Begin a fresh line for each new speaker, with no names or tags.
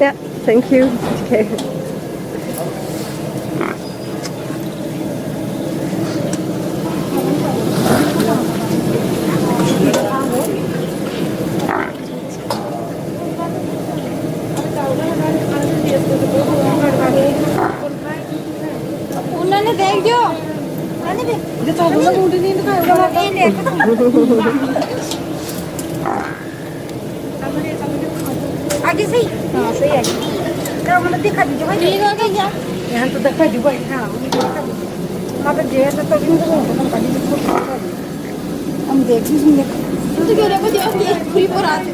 Yeah, thank you. Okay.
उन्होंने देख जो ये तो बोला मुंडी नहीं दिखाया ये देख आगे सही हां सही है क्या मतलब दिखा दीजिए भाई ठीक हो गया यहां तो दिखा दीजिए भाई हां मतलब जे तो भी तो कर दीजिए हम देख भी सुन देख तो क्यों देखो दिया ये पूरी पर आते